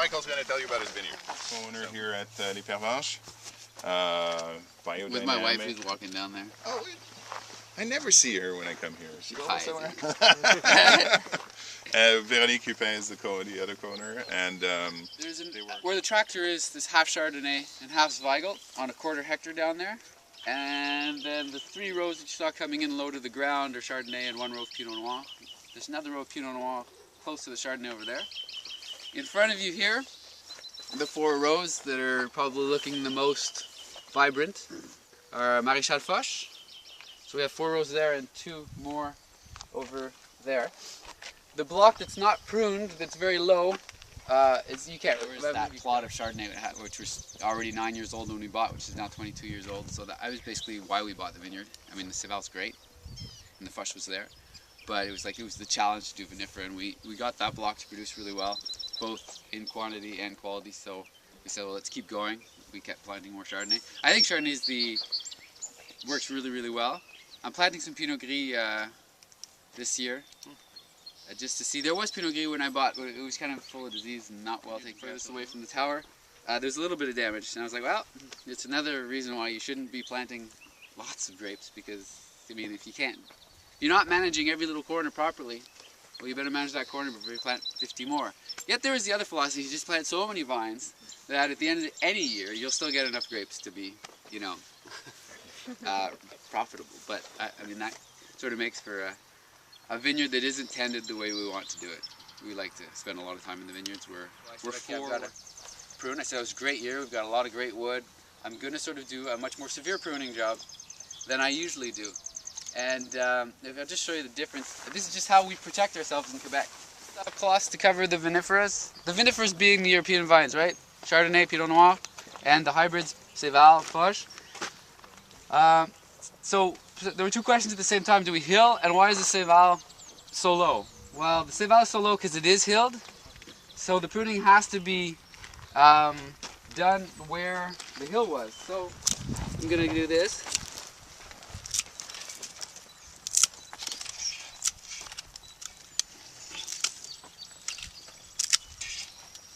Michael's going to tell you about his vineyard. Owner here at Les Pervenches. With my wife who's walking down there. Oh, I never see her when I come here. She goes somewhere. Véronique Cupin is the other corner, and where the tractor is, there's half Chardonnay and half Zweigelt on a quarter hectare down there, and then the 3 rows that you saw coming in low to the ground are Chardonnay and 1 row of Pinot Noir. There's another row of Pinot Noir close to the Chardonnay over there. In front of you here, the 4 rows that are probably looking the most vibrant are Maréchal Foch. So we have 4 rows there and 2 more over there. The block that's not pruned, that's very low, is you can't. There was that plot of Chardonnay which was already 9 years old when we bought, which is now 22 years old. So that was basically why we bought the vineyard. I mean, the Céval's great, and the Foch was there, but it was the challenge to do vinifera, and we got that block to produce really well, both in quantity and quality. So we said, well, let's keep going. We kept planting more Chardonnay. I think Chardonnay works really, really well. I'm planting some Pinot Gris this year. Just to see. There was Pinot Gris when I bought, but it was kind of full of disease and not well taken furthest away from the tower. There's a little bit of damage, and I was like, well, it's another reason why you shouldn't be planting lots of grapes, because, I mean, if you're not managing every little corner properly, well, you better manage that corner before you plant 50 more. Yet there is the other philosophy: you just plant so many vines that at the end of any year, you'll still get enough grapes to be, profitable. But I mean, that sort of makes for a vineyard that isn't tended the way we want to do it. We like to spend a lot of time in the vineyards. We're forward. Prune. I said it was a great year. We've got a lot of great wood. I'm going to sort of do a much more severe pruning job than I usually do. And if I'll just show you the difference. This is just how we protect ourselves in Quebec. Cloths to cover the viniferas. The viniferas being the European vines, right? Chardonnay, Pinot Noir, and the hybrids, Céval, Foch. So there were 2 questions at the same time. Do we hill, and why is the Céval so low? Well, the Céval is so low because it is hilled, so the pruning has to be done where the hill was. So I'm going to do this.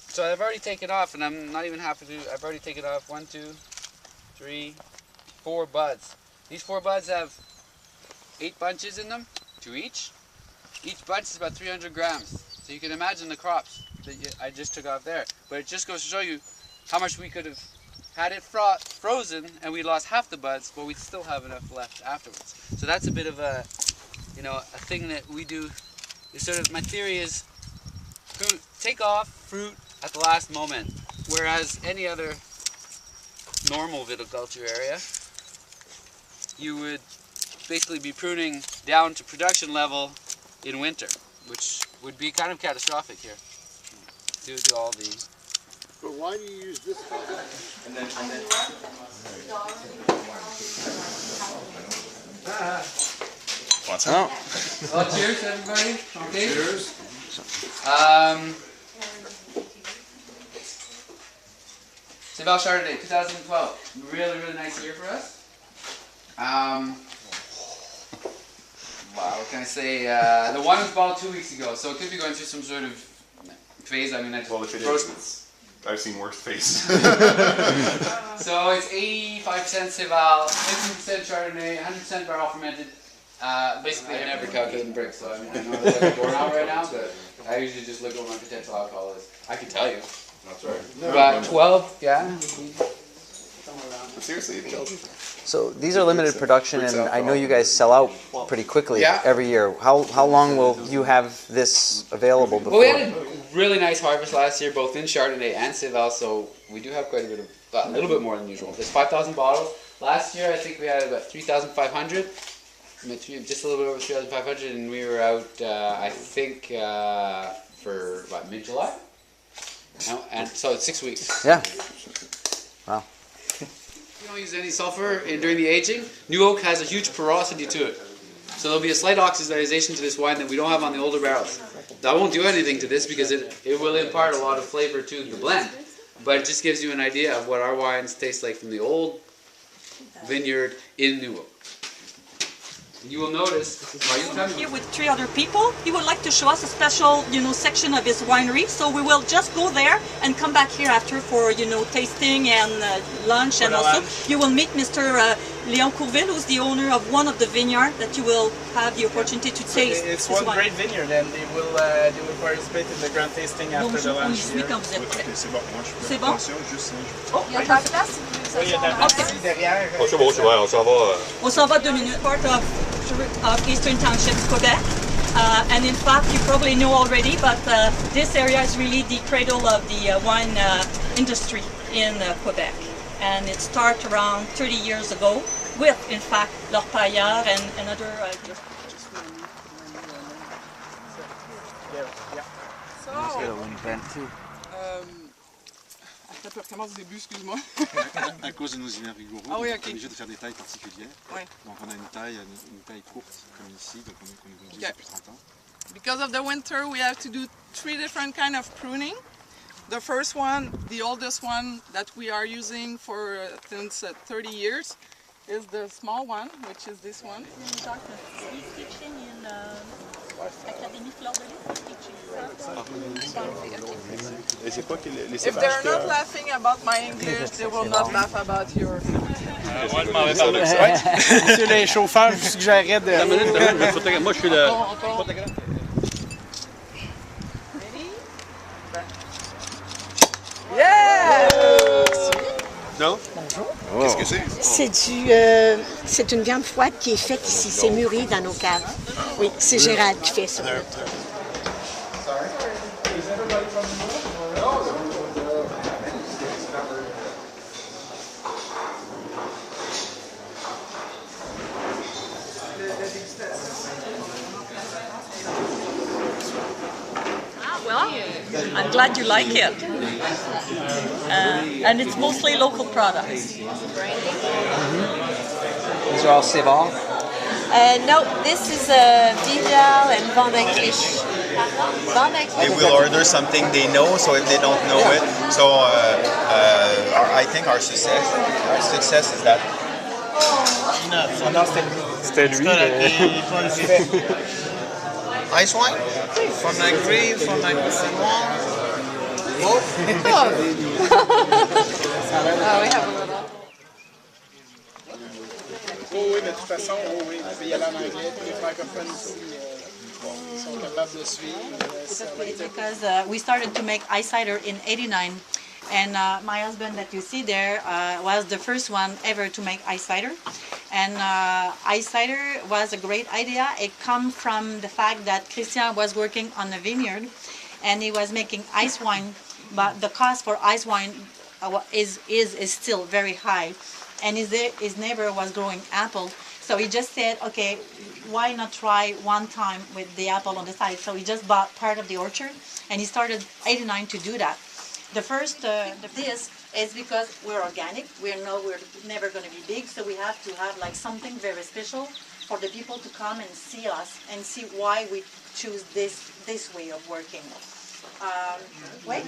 So I've already taken off, and I'm not even half to. I've already taken off 1, 2, 3, 4 buds. These 4 buds have 8 bunches in them, 2 each. Each bunch is about 300 grams. So you can imagine the crops that I just took off there. But it just goes to show you how much we could have had it frozen, and we lost half the buds, but we'd still have enough left afterwards. So that's a bit of a thing that we do. Is sort of, my theory is, take off fruit at the last moment, whereas any other normal viticulture area, you would basically be pruning down to production level in winter, which would be kind of catastrophic here due to all the... But why do you use this? What's up? Well, cheers, everybody. Okay. Cheers. Céval Chardonnay, 2012. Really, really nice year for us. Wow, what can I say? The one was bottled 2 weeks ago, so it could be going through some sort of phase. I mean, I Well, if it is, I've seen worse phases. So it's 85% Céval, 50% Chardonnay, 100% barrel fermented. Basically, I never calculate in bricks, so I mean, I know that's like a burnout right now, but I usually just look at what my potential alcohol is. I can tell you. That's right. About 12, yeah. But seriously, it kills. So these are limited production, and I know you guys sell out pretty quickly every year. How long will you have this available before? Well, we had a really nice harvest last year, both in Chardonnay and Céval, so we do have quite a bit of, a little bit more than usual. There's 5,000 bottles. Last year, I think we had about 3,500. Just a little bit over 3,500, and we were out, I think, for about mid-July. And so it's 6 weeks. Yeah. Wow. We don't use any sulfur during the aging. New oak has a huge porosity to it. So there'll be a slight oxidization to this wine that we don't have on the older barrels. That won't do anything to this because it will impart a lot of flavor to the blend. But it just gives you an idea of what our wines taste like from the old vineyard in new oak. You will notice, here with 3 other people. He would like to show us a special, section of his winery. So we will just go there and come back here after for, tasting and lunch. And also you will meet Mr. Léon Courville, who's the owner of one of the vineyards that you will have the opportunity to taste. It's one great vineyard, and they will participate in the grand tasting after the lunch. C'est bon, moi je fais C'est bon? attention, juste 5 jours. Oh, Il y a de la place ici derrière. C'est bon, c'est vrai, on s'en va. On s'en va 2 minutes. Part of Eastern Townships, Quebec. And in fact, you probably know already, but this area is really the cradle of the wine industry in Quebec. And it started around 30 years ago with, in fact, l'Orpaillard and another... Je recommence du début, excuse-moi. À cause de nos hivers rigoureux, ah oui, on est okay. obligé de faire des tailles particulières. Ouais. Donc on a une taille courte comme ici, donc on est obligé depuis 30 ans. Because of the winter, we have to do 3 different kind of pruning. The first one, the oldest one that we are using for since 30 years, is the small one, which is this one. Et c'est quoi les If they're not laughing about my English, they will not laugh about yours. Moi, je m'en vais parler. Monsieur les chauffeurs, je vous suggérerais de... Moi, je suis le... Yeah! Non? Bonjour. Qu'est-ce que c'est? C'est une viande froide qui est faite ici. C'est mûri dans nos caves. Oui, c'est Gérald qui fait ça. Well, I'm glad you like it. And it's mostly local products. These are all Céval? No, this is Vignoble and Benelux. They will order something they know, so if they don't know it, so I think our success is that. C'était lui. Ice wine? From la grille, from la noir? Oh, we have a little. Oui, mais de toute façon, oui, vous pouvez y aller en anglais, puis les francophones ici sont capables de suivre. Because we started to make ice cider in '89, and my husband that you see there was the first one ever to make ice cider. And ice cider was a great idea. It comes from the fact that Christian was working on a vineyard, and he was making ice wine, but the cost for ice wine is still very high. And his neighbor was growing apple, so he just said, okay, why not try one time with the apple on the side? So he just bought part of the orchard, and he started '89 to do that. The first, this is because we're organic. We're never going to be big, so we have to have like something very special for the people to come and see us and see why we choose this way of working.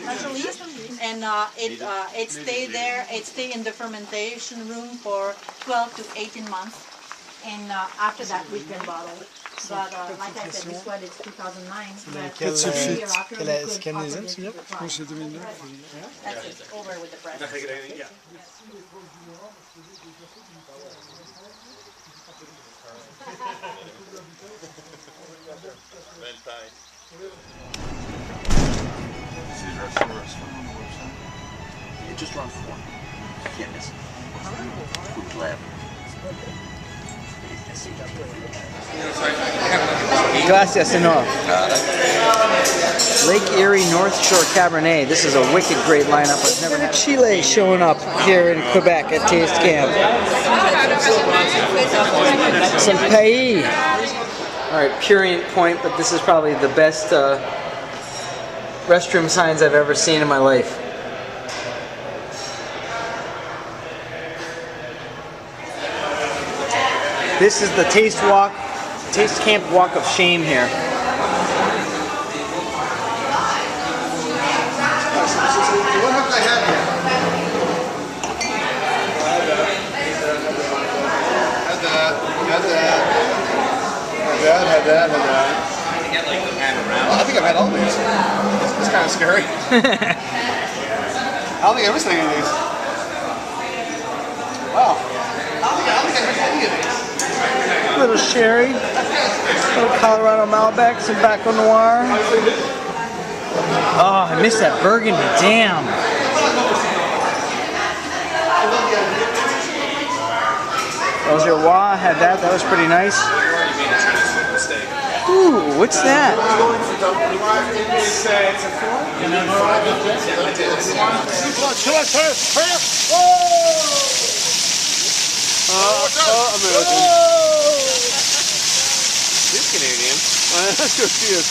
Naturally, and it stayed there. It stayed in the fermentation room for 12 to 18 months, and after that we can bottle. But like I said, this one is 2009. Quelle année, celui-là? Moi, c'est 2009. That's it. Over with the press. Just around 4. Yeah, miss. Food lab. Gracias, Senor. Lake Erie North Shore Cabernet. This is a wicked great lineup. I've never had Chile showing up here in Quebec at TasteCamp. Some Pays. All right, Purient Point, but this is probably the best restroom signs I've ever seen in my life. This is the TasteCamp Walk of Shame here. What have I had here? Had that. think I've had all these. It's kind of scary. I don't think I've ever seen any of these. Wow. I don't think I've had any of these. Little sherry, little Colorado Malbec, some Baco Noir. Oh, I missed that Burgundy, damn. That was your wah, I had that, that was pretty nice. Ooh, what's that? He's Canadian. Let's go see this.